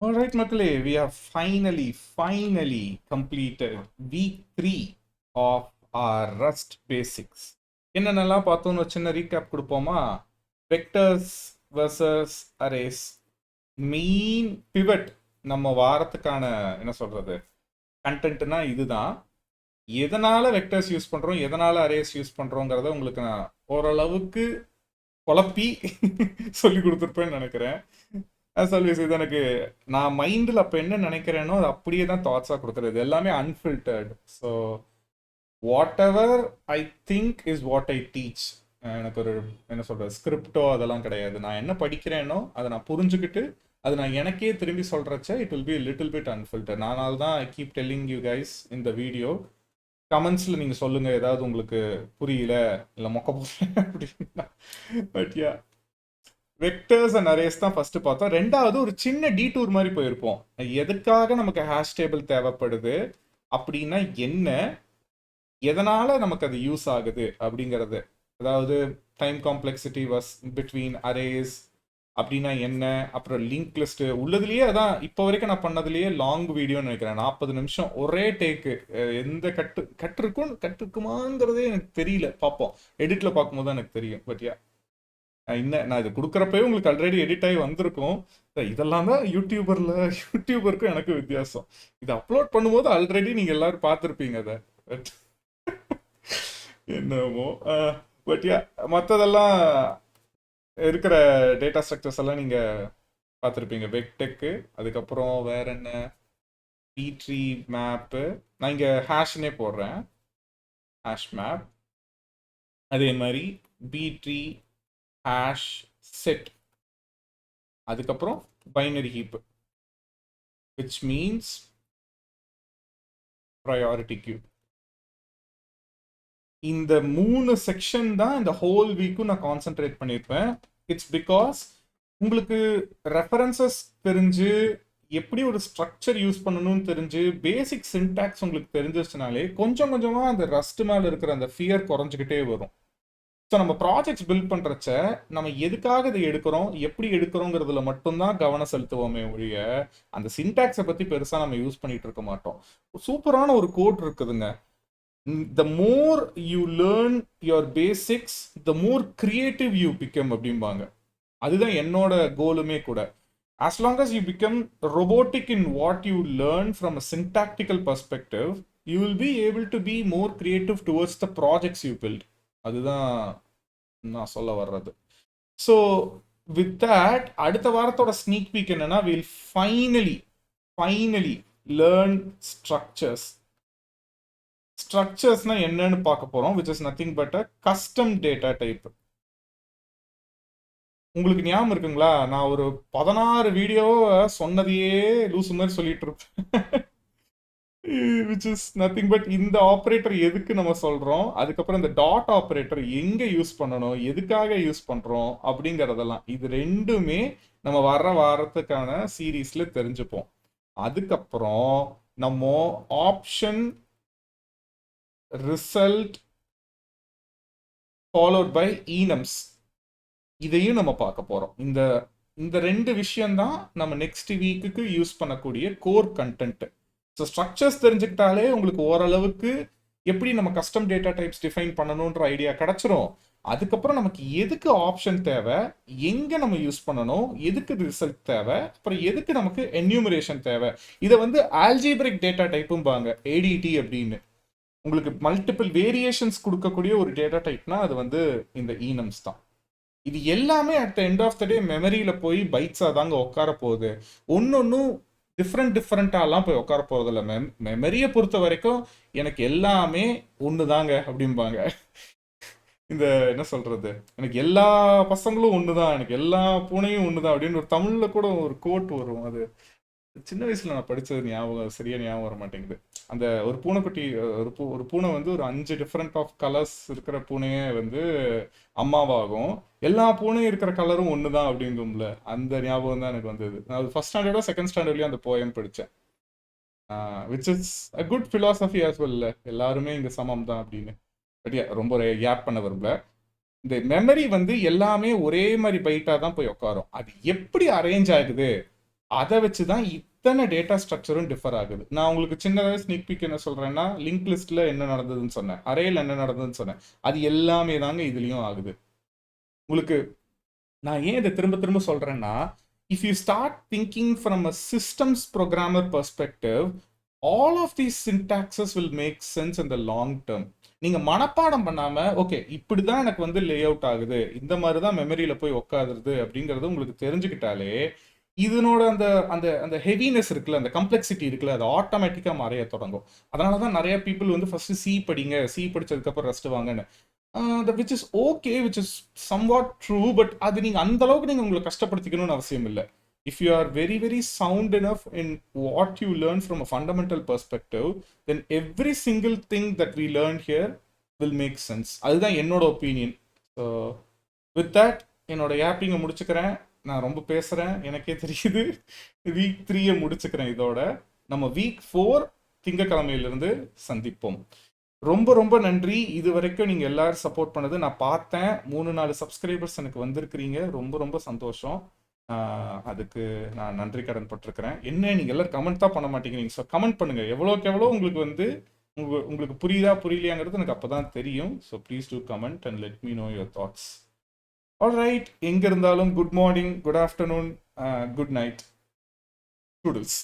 All right, Makale, we have finally completed week 3 of our Rust basics. என்னென்னலாம் பார்த்தோம்னு ஒரு சின்ன ரீகேப் கொடுப்போமா? Vectors versus arrays, main pivot நம்ம வாரத்துக்கான என்ன சொல்றது கண்டென்ட்னா இதுதான். எதனால வெக்டர்ஸ் யூஸ் பண்றோம், எதனால அரேஸ் யூஸ் பண்றோங்கிறத உங்களுக்கு நான் ஓரளவுக்கு குழப்பி சொல்லி கொடுத்துருப்பேன்னு நினைக்கிறேன். as always இது எனக்கு நான் மைண்டில் அப்போ என்ன நினைக்கிறேனோ அது அப்படியே தான் தாட்ஸாக கொடுக்குறது, எல்லாமே unfiltered. So whatever I think is what I teach. எனக்கு ஒரு என்ன சொல்கிறது ஸ்கிரிப்டோ அதெல்லாம் கிடையாது. நான் என்ன படிக்கிறேனோ அதை நான் புரிஞ்சுக்கிட்டு அது நான் எனக்கே திரும்பி சொல்கிறச்ச it will be little bit unfilter. நானால் தான் I keep telling you guys இந்த வீடியோ. கமெண்ட்ஸில் நீங்கள் சொல்லுங்கள் ஏதாவது உங்களுக்கு புரியல இல்லை மொக்க போகல அப்படின்னா. But yeah, vectors and arrays தான் ஃபர்ஸ்ட் பார்த்தோம். ரெண்டாவது ஒரு சின்ன டீடூர் மாதிரி போயிருப்போம். எதுக்காக நமக்கு ஹேஷ் டேபிள் தேவைப்படுது அப்படின்னா என்ன, எதனால நமக்கு அது யூஸ் ஆகுது அப்படிங்கிறது. அதாவது time complexity was between arrays அப்படின்னா என்ன, அப்புறம் லிங்க் லிஸ்ட் உள்ளதுலேயே. அதான் இப்போ வரைக்கும் நான் பண்ணதுலேயே லாங் வீடியோன்னு நினைக்கிறேன், 40 நிமிஷம் ஒரே டேக்கு. எந்த கட்டுருக்குமாங்கிறதே எனக்கு தெரியல, பார்ப்போம் எடிட்டில் பார்க்கும்போது தான் எனக்கு தெரியும். பட் யா, நான் இது கொடுக்குறப்பவே உங்களுக்கு ஆல்ரெடி எடிட் ஆகி வந்திருக்கும். இதெல்லாம் தான் யூடியூபருக்கும் எனக்கு வித்தியாசம். இதை அப்லோட் பண்ணும்போது ஆல்ரெடி நீங்கள் எல்லாரும் பார்த்துருப்பீங்க அதை. என்னமோ பட் யா, மற்றதெல்லாம் இருக்கிற டேட்டா ஸ்ட்ரக்சர்ஸ் எல்லாம் நீங்கள் பார்த்துருப்பீங்க. வெக்டெக்கு, அதுக்கப்புறம் வேற என்ன, பி-ட்ரீ மேப்பு. நான் இங்கே ஹேஷ்னே போடுறேன், ஹேஷ் மேப். அதே மாதிரி பி-ட்ரீ ஹேஷ் செட், அதுக்கப்புறம் binary heap, which means priority queue. இந்த 3 செக்ஷன் தான் இந்த ஹோல் வீக்கும் நான் கான்சென்ட்ரேட் பண்ணியிருப்பேன். இட்ஸ் பிகாஸ் உங்களுக்கு ரெஃபரன்சஸ் தெரிஞ்சு எப்படி ஒரு ஸ்ட்ரக்சர் யூஸ் பண்ணணும்னு தெரிஞ்சு பேசிக் சின்டாக்ஸ் உங்களுக்கு தெரிஞ்சிச்சுனாலே கொஞ்சம் கொஞ்சமாக அந்த ரஸ்ட் மேலே இருக்கிற அந்த ஃபியர் குறைஞ்சிக்கிட்டே வரும். ஸோ நம்ம ப்ராஜெக்ட்ஸ் பில்ட் பண்ணுறச்ச நம்ம எதுக்காக இதை எடுக்கிறோம், எப்படி எடுக்கிறோங்கிறதுல மட்டும்தான் கவனம் செலுத்துவோமே ஒழிய அந்த சின்டாக்ஸை பற்றி பெருசாக நம்ம யூஸ் பண்ணிட்டு இருக்க மாட்டோம். சூப்பரான ஒரு கோட் இருக்குதுங்க, the more you learn your basics the more creative you become அப்படிம்பாங்க. அதுதான் என்னோட கோலுமே கூட. as long as you become robotic in what you learn from a syntactical perspective, you will be able to be more creative towards the projects you build. அதுதான் நான் சொல்ல வர்றது. So with that அடுத்த வாரத்தோட ஸ்னீக் பீக் என்னன்னா, will finally learn structures. ஸ்ட்ரக்சர்ஸ்னா என்னன்னு பார்க்க போறோம், which is nothing but a custom data type. உங்களுக்கு ஞாபகம் இருக்குங்களா, நான் ஒரு 16 வீடியோ சொன்னதையே லூசு மாதிரி சொல்லிட்டு இருப்பேன். விச் இஸ் நத்திங் பட் இந்த ஆப்ரேட்டர் எதுக்கு நம்ம சொல்றோம், அதுக்கப்புறம் இந்த டாட் ஆப்ரேட்டர் எங்க யூஸ் பண்ணணும், எதுக்காக யூஸ் பண்றோம் அப்படிங்கறதெல்லாம், இது ரெண்டுமே நம்ம வர்ற வாரத்துக்கான சீரீஸ்ல தெரிஞ்சுப்போம். அதுக்கப்புறம் நம்ம ஆப்ஷன் ரிசல்ட் ஃபாலோட் பை ஈனம்ஸ் இதையும் நம்ம பார்க்க போறோம். இந்த ரெண்டு விஷயம்தான் நம்ம நெக்ஸ்ட் வீக்குக்கு யூஸ் பண்ணக்கூடிய கோர் கண்டென்ட். ஸோ ஸ்ட்ரக்சர்ஸ் தெரிஞ்சுக்கிட்டாலே உங்களுக்கு ஓரளவுக்கு எப்படி நம்ம கஸ்டம் டேட்டா டைப்ஸ் டிஃபைன் பண்ணணுன்ற ஐடியா கிடைச்சிரும். அதுக்கப்புறம் நமக்கு எதுக்கு ஆப்ஷன் தேவை, எங்க நம்ம யூஸ் பண்ணணும், எதுக்கு ரிசல்ட் தேவை, அப்புறம் எதுக்கு நமக்கு என்யூமரேஷன் தேவை. இதை ஆல்ஜிபிரிக் டேட்டா டைப்பும்பாங்க, ஏடிடி அப்படின்னு. உங்களுக்கு மல்டிபிள் வேரியேஷன்ஸ் கொடுக்கக்கூடிய ஒரு டேட்டா டைப்னா அது இந்த ஈனம்ஸ் தான். இது எல்லாமே at the end of the day மெமரியில் போய் பைட்ஸாக தாங்க உட்கார போகுது. ஒன்னொன்னும் டிஃப்ரெண்ட்டாலாம் போய் உட்கார போகிறதில்ல. மெமரியை பொறுத்த வரைக்கும் எனக்கு எல்லாமே ஒன்று தாங்க அப்படிம்பாங்க. இந்த என்ன சொல்கிறது, எனக்கு எல்லா பசங்களும் ஒன்று தான், எனக்கு எல்லா பூனையும் ஒன்று தான் அப்படின்னு ஒரு தமிழில் கூட ஒரு கோட் வரும். அது சின்ன வயசுல நான் படிச்சது ஞாபகம் சரியா ஞாபகம் வர மாட்டேங்குது. அந்த ஒரு பூனைக்குட்டி, ஒரு பூனை ஒரு 5 டிஃப்ரெண்ட் ஆஃப் கலர்ஸ் இருக்கிற பூனையே அம்மாவாகும். எல்லா பூனையும் இருக்கிற கலரும் ஒன்று தான் அப்படிங்கும்ல, அந்த ஞாபகம் தான் எனக்கு வந்தது. நான் அது ஃபர்ஸ்ட் ஸ்டாண்டர்டோ செகண்ட் ஸ்டாண்டர்ட்லயும் அந்த போயம் படித்தேன். Which is a good philosophy as well. எல்லாருமே இங்கே சமம் தான் அப்படின்னு. பட் ரொம்ப கேப் பண்ண விரும்பல. இந்த மெமரி எல்லாமே ஒரே மாதிரி பைட்டாக தான் போய் உட்காரும். அது எப்படி அரேஞ்ச் ஆகுது அதை வச்சு தான் இத்தனை டேட்டா ஸ்ட்ரக்சரும் டிஃபர் ஆகுது. நான் உங்களுக்கு சின்னதாக ஸ்னீக் பீக் என்ன சொல்கிறேன்னா, லிங்க் லிஸ்ட்டில் என்ன நடந்ததுன்னு சொன்னேன், அரேயில் என்ன நடந்ததுன்னு சொன்னேன். அது எல்லாமே தாங்க இதுலேயும் ஆகுது. உங்களுக்கு நான் ஏன் இதை திரும்ப திரும்ப சொல்கிறேன்னா, if you start thinking from a systems programmer perspective, all of these syntaxes will make sense in the long term. நீங்கள் மனப்பாடம் பண்ணாமல், ஓகே இப்படி தான் எனக்கு வந்து லே அவுட் ஆகுது, இந்த மாதிரி தான் மெமரியில் போய் உட்காருது அப்படிங்கிறது உங்களுக்கு தெரிஞ்சுக்கிட்டாலே, இதனோட அந்த அந்த அந்த ஹெவினஸ் இருக்குல்ல, அந்த கம்ப்ளெக்சிட்டி இருக்குல்ல, அது ஆட்டோமேட்டிக்காக மறைய தொடங்கும். அதனால தான் நிறைய பீப்புள் வந்து ஃபர்ஸ்ட் சி படிங்க, சி படிச்சதுக்கப்புறம் ரெஸ்ட் வாங்கன்னு. Which is okay, which is somewhat true. But அது நீங்கள் அந்த அளவுக்கு நீங்கள் உங்களை கஷ்டப்படுத்திக்கணும்னு அவசியம் இல்லை. If you are very, very sound enough in what you learn from a fundamental perspective, then every single thing that we learn here will make sense. அதுதான் என்னோட ஒப்பீனியன். ஸோ வித் தட் என்னோட யாப்பிங்கை முடிச்சுக்கிறேன். நான் ரொம்ப பேசுகிறேன், எனக்கே தெரியுது. வீக் 3 முடிச்சுக்கிறேன் இதோட. நம்ம வீக் 4 திங்கக்கிழமையிலிருந்து சந்திப்போம். ரொம்ப ரொம்ப நன்றி. இது வரைக்கும் நீங்கள் எல்லாரும் சப்போர்ட் பண்ணது நான் பார்த்தேன். 3-4 சப்ஸ்கிரைபர்ஸ் எனக்கு வந்திருக்கிறீங்க. ரொம்ப ரொம்ப சந்தோஷம். அதுக்கு நான் நன்றி கடன் பட்டிருக்கிறேன். என்ன நீங்கள் எல்லோரும் கமெண்ட் தான் பண்ண மாட்டேங்கிறீங்க. ஸோ கமெண்ட் பண்ணுங்கள். எவ்வளோக்கு எவ்வளோ உங்களுக்கு வந்து உங்களுக்கு புரியுதா புரியலையாங்கிறது எனக்கு அப்போ தான் தெரியும். So please do comment and let me know your thoughts. All right, எங்கே இருந்தாலும் good morning, good afternoon, good night, doodles.